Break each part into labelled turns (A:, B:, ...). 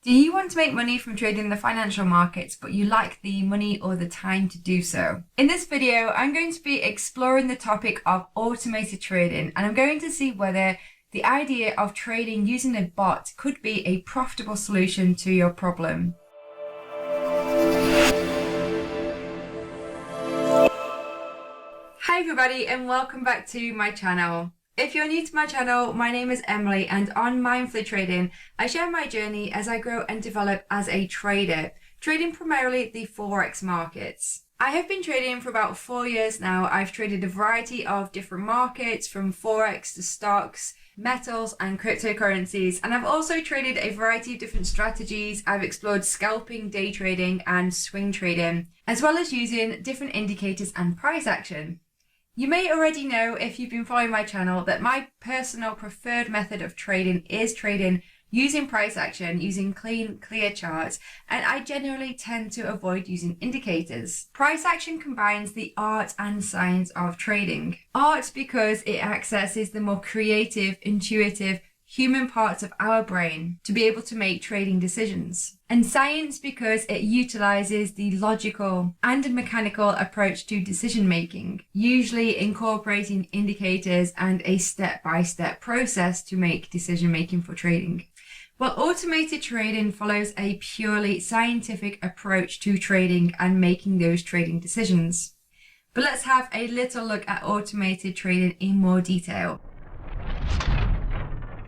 A: Do you want to make money from trading the financial markets, but you lack the money or the time to do so? In this video, I'm going to be exploring the topic of automated trading, and I'm going to see whether the idea of trading using a bot could be a profitable solution to your problem. Hi everybody, and welcome back to my channel. If you're new to my channel, my name is Emily, and on Mindfully Trading, I share my journey as I grow and develop as a trader, trading primarily the Forex markets. I have been trading for about 4 years now. I've traded a variety of different markets, from Forex to stocks, metals and cryptocurrencies, and I've also traded a variety of different strategies. I've explored scalping, day trading and swing trading, as well as using different indicators and price action. You may already know, if you've been following my channel, that my personal preferred method of trading is trading using price action, using clean, clear charts, and I generally tend to avoid using indicators. Price action combines the art and science of trading. Art because it accesses the more creative, intuitive, human parts of our brain to be able to make trading decisions. And science because it utilizes the logical and mechanical approach to decision making, usually incorporating indicators and a step-by-step process to make decision making for trading. While automated trading follows a purely scientific approach to trading and making those trading decisions. But let's have a little look at automated trading in more detail.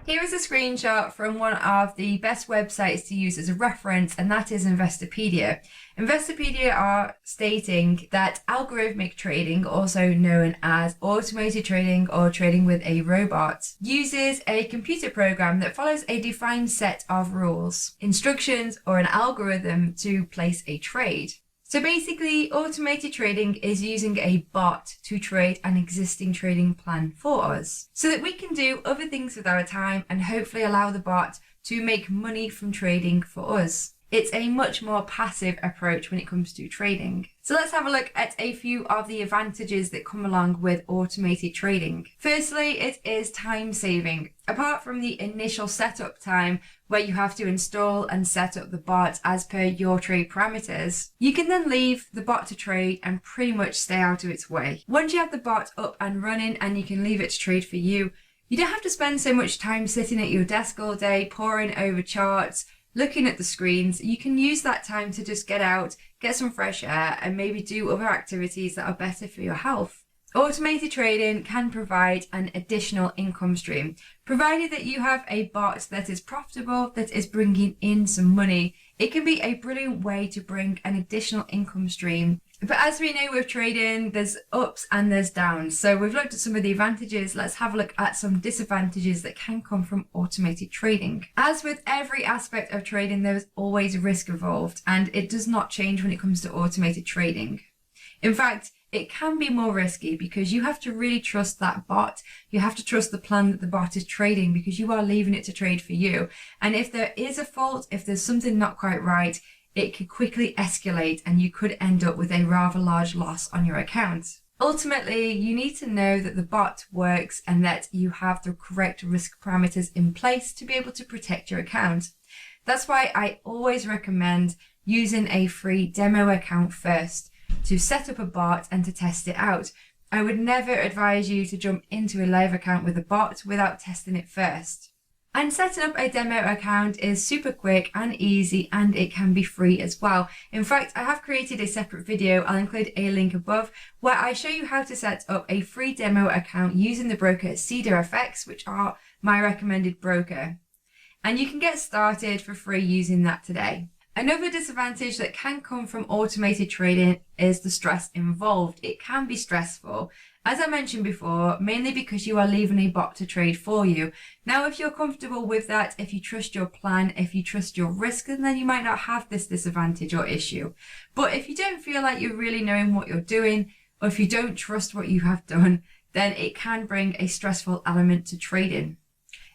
A: Here is a screenshot from one of the best websites to use as a reference, and that is Investopedia. Investopedia are stating that algorithmic trading, also known as automated trading or trading with a robot, uses a computer program that follows a defined set of rules, instructions, or an algorithm to place a trade. So basically, automated trading is using a bot to trade an existing trading plan for us, so that we can do other things with our time and hopefully allow the bot to make money from trading for us. It's a much more passive approach when it comes to trading. So let's have a look at a few of the advantages that come along with automated trading. Firstly, it is time saving. Apart from the initial setup time where you have to install and set up the bot as per your trade parameters, you can then leave the bot to trade and pretty much stay out of its way. Once you have the bot up and running and you can leave it to trade for you, you don't have to spend so much time sitting at your desk all day, poring over charts, looking at the screens. You can use that time to just get out, get some fresh air, and maybe do other activities that are better for your health. Automated trading can provide an additional income stream, provided that you have a bot that is profitable, that is bringing in some money. It can be a brilliant way to bring an additional income stream. But as we know with trading, there's ups and there's downs. So we've looked at some of the advantages. Let's have a look at some disadvantages that can come from automated trading. As with every aspect of trading, there is always risk involved, and it does not change when it comes to automated trading. In fact, it can be more risky because you have to really trust that bot. You have to trust the plan that the bot is trading, because you are leaving it to trade for you. And if there is a fault, if there's something not quite right, it could quickly escalate and you could end up with a rather large loss on your account. Ultimately, you need to know that the bot works and that you have the correct risk parameters in place to be able to protect your account. That's why I always recommend using a free demo account first to set up a bot and to test it out. I would never advise you to jump into a live account with a bot without testing it first. And setting up a demo account is super quick and easy, and it can be free as well. In fact, I have created a separate video, I'll include a link above, where I show you how to set up a free demo account using the broker CedarFX, which are my recommended broker. And you can get started for free using that today. Another disadvantage that can come from automated trading is the stress involved. It can be stressful, as I mentioned before, mainly because you are leaving a bot to trade for you. Now, if you're comfortable with that, if you trust your plan, if you trust your risk, then you might not have this disadvantage or issue. But if you don't feel like you're really knowing what you're doing, or if you don't trust what you have done, then it can bring a stressful element to trading.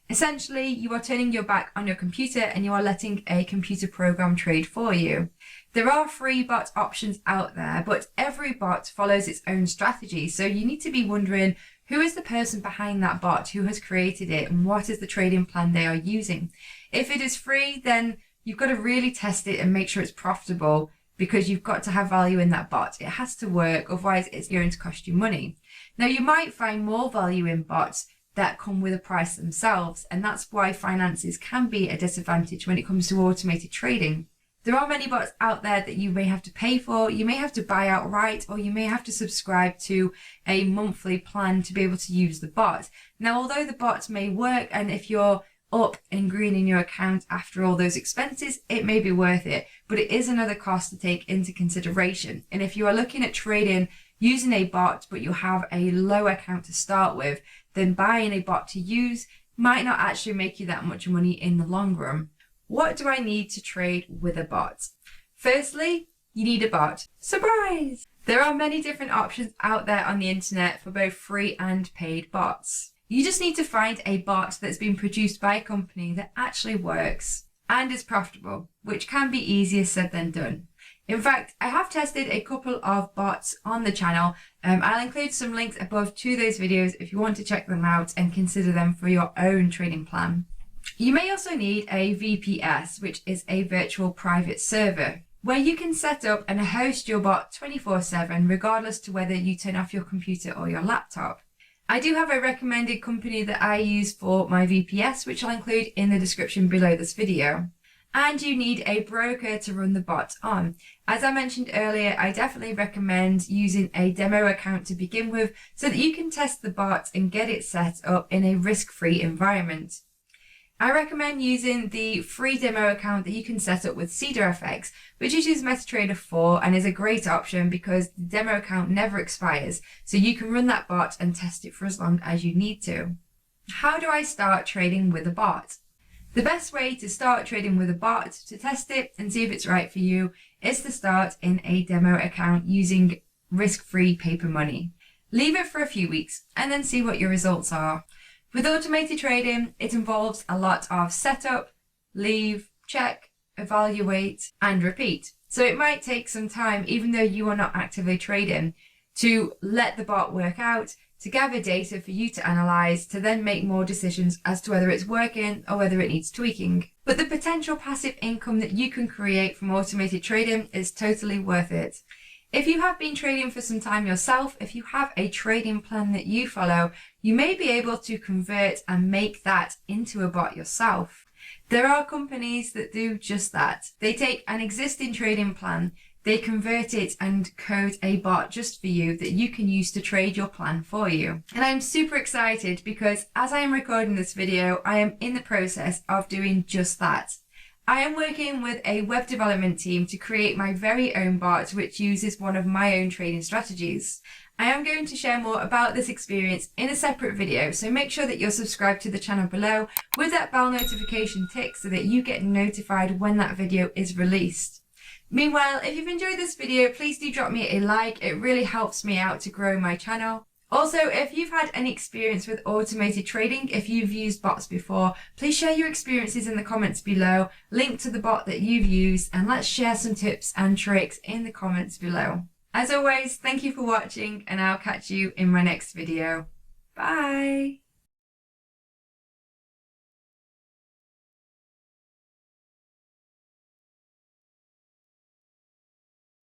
A: Essentially, you are turning your back on your computer and you are letting a computer program trade for you. There are free bot options out there, but every bot follows its own strategy. So you need to be wondering, who is the person behind that bot, who has created it, and what is the trading plan they are using. If it is free, then you've got to really test it and make sure it's profitable, because you've got to have value in that bot. It has to work, otherwise it's going to cost you money. Now, you might find more value in bots that come with a price themselves, and that's why finances can be a disadvantage when it comes to automated trading. There are many bots out there that you may have to pay for, you may have to buy outright, or you may have to subscribe to a monthly plan to be able to use the bot. Now, although the bot may work, and if you're up and green in your account after all those expenses, it may be worth it, but it is another cost to take into consideration. And if you are looking at trading using a bot, but you have a low account to start with, then buying a bot to use might not actually make you that much money in the long run. What do I need to trade with a bot? Firstly, you need a bot. Surprise! There are many different options out there on the internet for both free and paid bots. You just need to find a bot that's been produced by a company that actually works and is profitable, which can be easier said than done. In fact, I have tested a couple of bots on the channel. I'll include some links above to those videos if you want to check them out and consider them for your own trading plan. You may also need a VPS, which is a virtual private server, where you can set up and host your bot 24/7, regardless to whether you turn off your computer or your laptop. I do have a recommended company that I use for my VPS, which I'll include in the description below this video. And you need a broker to run the bot on. As I mentioned earlier, I definitely recommend using a demo account to begin with so that you can test the bot and get it set up in a risk-free environment. I recommend using the free demo account that you can set up with CedarFX, which uses MetaTrader 4 and is a great option because the demo account never expires, so you can run that bot and test it for as long as you need to. How do I start trading with a bot? The best way to start trading with a bot to test it and see if it's right for you is to start in a demo account using risk-free paper money. Leave it for a few weeks and then see what your results are. With automated trading, it involves a lot of setup, leave, check, evaluate, and repeat. So it might take some time, even though you are not actively trading, to let the bot work out, to gather data for you to analyze, to then make more decisions as to whether it's working or whether it needs tweaking. But the potential passive income that you can create from automated trading is totally worth it. If you have been trading for some time yourself, if you have a trading plan that you follow, you may be able to convert and make that into a bot yourself. There are companies that do just that. They take an existing trading plan, they convert it and code a bot just for you that you can use to trade your plan for you. And I'm super excited because as I am recording this video, I am in the process of doing just that. I am working with a web development team to create my very own bot, which uses one of my own trading strategies. I am going to share more about this experience in a separate video, so make sure that you're subscribed to the channel below with that bell notification tick so that you get notified when that video is released. Meanwhile, if you've enjoyed this video, please do drop me a like. It really helps me out to grow my channel. Also, if you've had any experience with automated trading, if you've used bots before, please share your experiences in the comments below, link to the bot that you've used, and let's share some tips and tricks in the comments below. As always, thank you for watching, and I'll catch you in my next video. Bye!